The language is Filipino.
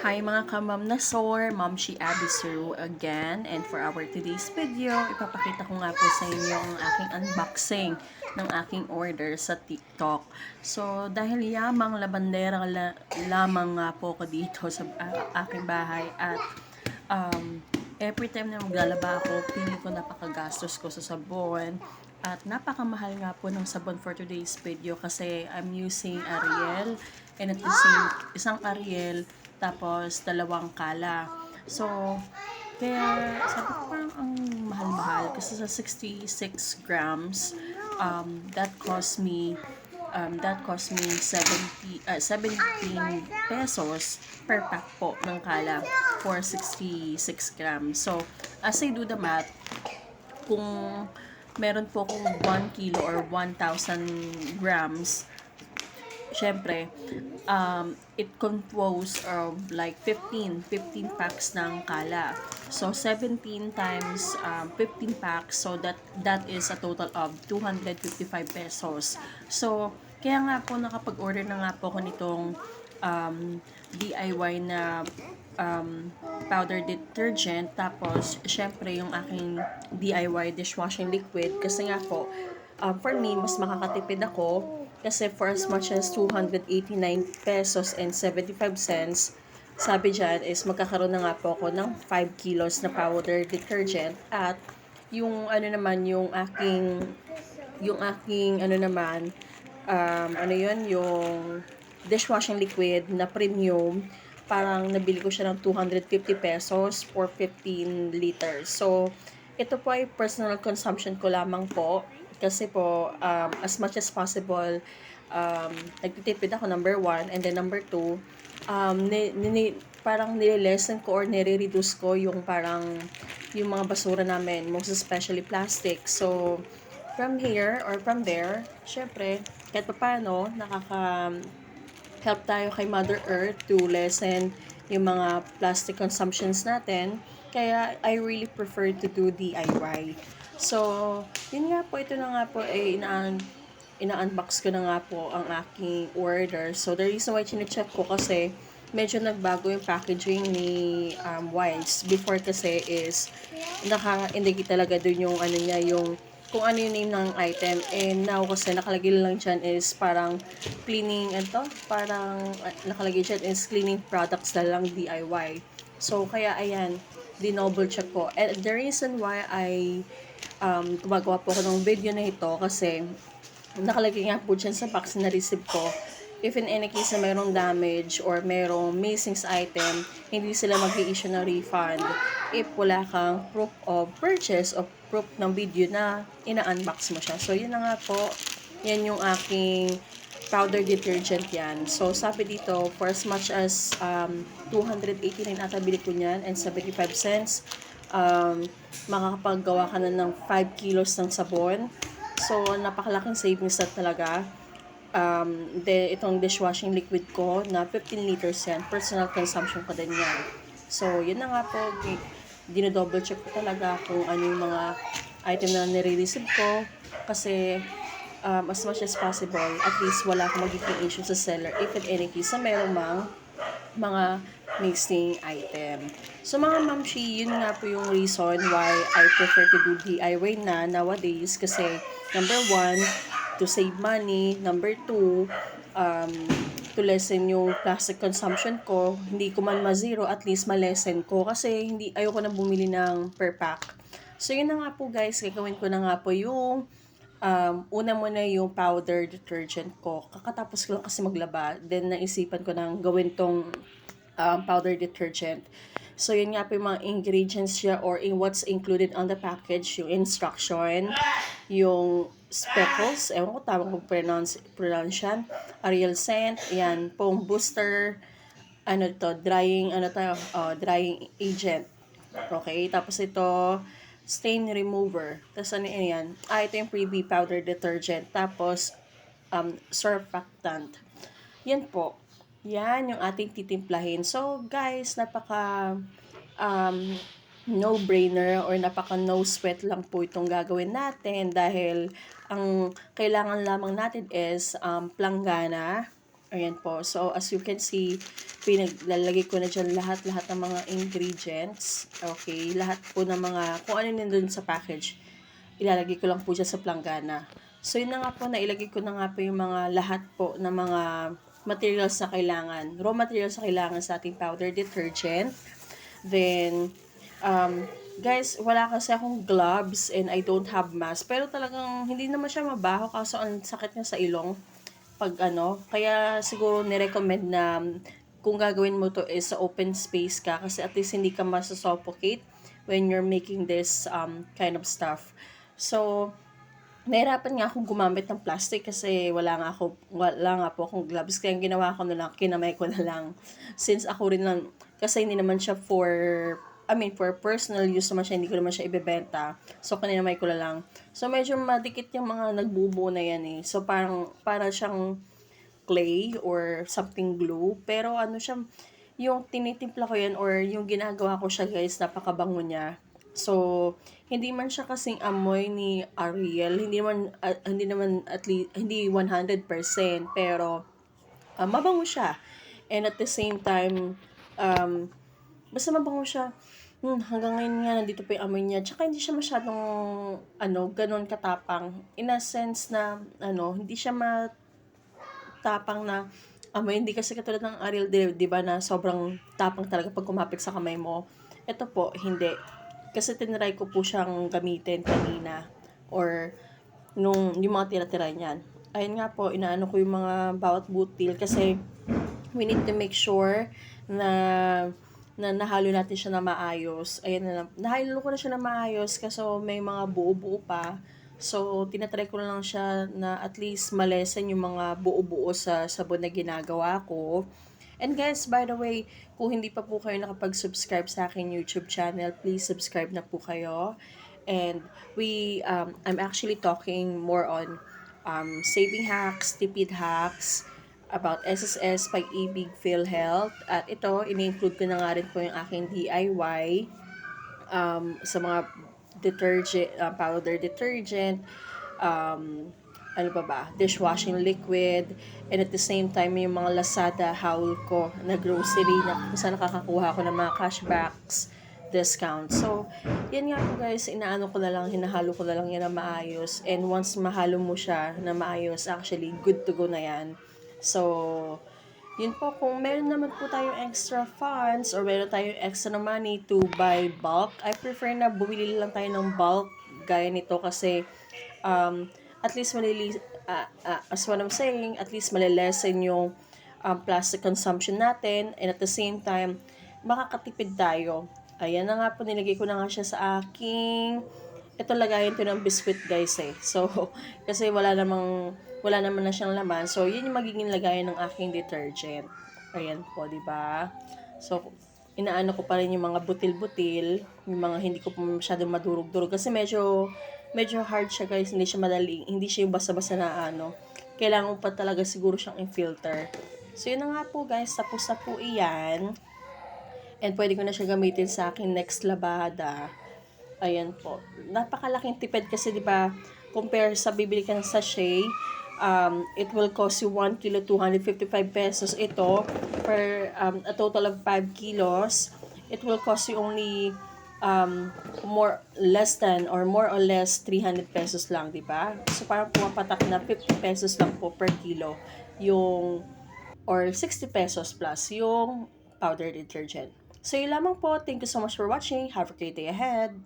Hi mga ka-ma'am na sore, Ma'am Shi Abisu again. And for our today's video, ipapakita ko nga po sa inyo ang aking unboxing ng aking order sa TikTok. So, dahil yamang labandera lamang nga po ko dito sa aking bahay at every time na maglalaba ako, pili ko napakagastos ko sa sabon. At napakamahal nga po ng sabon for today's video kasi I'm using Ariel and at the same, isang Ariel tapos dalawang kala. So, kaya sabi ko parang ang mahal-mahal kasi sa 66 grams, that cost me 17 pesos per pack po ng kala for 66 grams. So, as I do the math, kung meron po akong 1 kilo or 1,000 grams, syempre, it composed of like 15 packs ng kala. So, 17 times 15 packs. So, that is a total of 255 pesos. So, kaya nga po nakapag-order na nga po ako nitong DIY na powder detergent. Tapos, syempre, yung aking DIY dishwashing liquid. Kasi nga po, for me, mas makakatipid ako kasi for as much as 289 pesos and 75 cents, sabi dyan is magkakaroon na nga po ako ng 5 kilos na powder detergent at yung ano naman yung aking ano naman ano yun yung dishwashing liquid na premium, parang nabili ko siya ng 250 pesos for 15 liters. So ito po ay personal consumption ko lamang po kasi po, as much as possible, nagtitipid ako, number one, and then number two, parang nililesen ko or nire-reduce ko yung parang, yung mga basura namin, most especially plastic. So, from here or from there, syempre, kahit pa paano, help tayo kay Mother Earth to lessen yung mga plastic consumptions natin. Kaya, I really prefer to do DIY. So, yun nga po, ito na nga po, ina-unbox ko na nga po ang aking order. So, the reason why chinecheck ko kasi medyo nagbago yung packaging ni Wise. Before kasi is naka-indicate talaga dun yung ano niya, yung kung ano yung name ng item. And now kasi nakalagay lang dyan is parang cleaning, parang nakalagay dyan is cleaning products na lang DIY. So, kaya ayan, dinoble check ko. And the reason why I gumagawa po ako ng video na ito kasi nakalagay nga po dyan sa box na receive ko, if in any case na mayroong damage or mayroong missing sa item, hindi sila mag-i-issue ng refund if wala kang proof of purchase o proof ng video na ina-unbox mo siya. So, yun na nga po. Yan yung aking powder detergent yan. So, sabi dito, for as much as 289 ata bili ko niyan and 75 cents, makakapaggawa ka na ng 5 kilos ng sabon. So, napakalaking savings na talaga. Itong dishwashing liquid ko na 15 liters yan. Personal consumption ko din yan. So, yun na nga po. Dinodouble check ko talaga kung ano yung mga item na nire-receive ko. Kasi, as much as possible, at least wala akong magiging issue sa seller if in any case na mayroong mga missing item. So mga mamshi, yun nga po yung reason why I prefer to do DIY na nowadays kasi number one, to save money. Number two, to lessen yung plastic consumption ko. Hindi ko man ma-zero, at least ma-lessen ko kasi ayoko na bumili ng per pack. So yun na nga po guys, gagawin ko na nga po yung una muna yung powder detergent ko. Kakatapos ko lang kasi maglaba. Then, naisipan ko nang gawin tong powder detergent. So, yun nga po yung mga ingredients siya or in what's included on the package, yung instruction, yung speckles, ewan ko tamang kung pronounce yan, Ariel scent, yan, foam booster, drying agent. Okay, tapos ito, stain remover. Tapos ano yan? Ito yung Previe powder detergent. Tapos, surfactant. Yan po. Yan yung ating titimplahin. So, guys, napaka no-brainer or napaka no sweat lang po itong gagawin natin dahil ang kailangan lamang natin is planggana, Ayan po. So, as you can see, pinaglalagay ko na dyan lahat-lahat ng mga ingredients. Okay, lahat po ng mga, kung ano nandun sa package, ilalagay ko lang po dyan sa planggana. So, yun na nga po, nailagay ko na nga po yung mga lahat po ng mga materials na kailangan. Raw materials na kailangan sa ating powder detergent. Then, guys, wala kasi akong gloves and I don't have mask. Pero talagang hindi naman siya mabaho kaso ang sakit niya sa ilong pag kaya siguro ni-recommend na kung gagawin mo to is sa open space ka kasi at least hindi ka masasuffocate when you're making this kind of stuff. So, nahirapan nga akong gumamit ng plastic kasi wala nga po akong gloves. Kaya ang ginawa ko na lang, kinamay ko na lang. Since ako rin lang, kasi hindi naman siya for personal use naman siya, hindi ko naman siya ibebenta. So, kaninamay ko na lang. So, medyo madikit yung mga nagbubuo na yan eh. So, para siyang clay or something glue. Pero ano siya, yung tinitimpla ko yan or yung ginagawa ko siya guys, napakabango niya. So, hindi man siya kasing amoy ni Ariel, hindi naman at least hindi 100%, pero mabango siya. And at the same time, basta mabango siya. Hanggang ngayon nga, nandito pa yung amoy niya. Tsaka hindi siya masyadong, ganun katapang. In a sense na, hindi siya matapang na amoy. Hindi kasi katulad ng Ariel, di ba, na sobrang tapang talaga pag kumapit sa kamay mo. Ito po, hindi. Kasi tinry ko po siyang gamitin kanina. Or, yung mga tira-tira niyan. Ayun nga po, inaano ko yung mga bawat butil kasi we need to make sure na nahalo natin siya na maayos. Ayan na lang. Nahalo ko na siya na maayos kasi may mga buo-buo pa. So, tinatry ko na lang siya na at least malesen yung mga buo-buo sa sabon na ginagawa ko. And guys, by the way, kung hindi pa po kayo nakapag-subscribe sa aking YouTube channel, please subscribe na po kayo. And I'm actually talking more on saving hacks, tipid hacks, about SSS, Pag-ibig, PhilHealth. At ito, ini-include ko na nga rin po yung aking DIY sa mga detergent, powder detergent, ano pa ba, dishwashing liquid, and at the same time, yung mga Lazada haul ko na grocery na kung saan nakakakuha ko ng mga cashbacks, discount. So, yan nga po guys, inaano ko na lang, hinahalo ko na lang yan na maayos. And once mahalo mo siya na maayos, actually, good to go na yan. So, yun po, kung meron naman po tayong extra funds or meron tayong extra money to buy bulk, I prefer na bumili lang tayo ng bulk gaya nito kasi at least as what I'm saying, at least malilesen yung plastic consumption natin and at the same time, makakatipid tayo. Ayan na nga po, nilagay ko na nga siya sa aking, ito lagayan ko ng biscuit guys eh. So, kasi wala naman na siyang laman. So, yun yung magiging lagayan ng aking detergent. Ayan po, di ba? So, inaano ko pa rin yung mga butil-butil, yung mga hindi ko pa masyadong madurog-durog. Kasi medyo hard siya guys, hindi siya madali, hindi siya yung basa-basa na kailangan pa talaga siguro siyang i-filter. So, yun na nga po guys, tapos na po iyan. And pwede ko na siya gamitin sa aking next labada. Ayan po. Napakalaking tipid kasi 'di ba, compare sa bibili ka ng sachet, it will cost you 1 kilo 255 pesos. Ito per a total of 5 kilos, it will cost you only more or less 300 pesos lang, 'di ba? So parang pumapatak na 50 pesos lang po per kilo yung or 60 pesos plus yung powder detergent. So, yun lamang po. Thank you so much for watching. Have a great day ahead.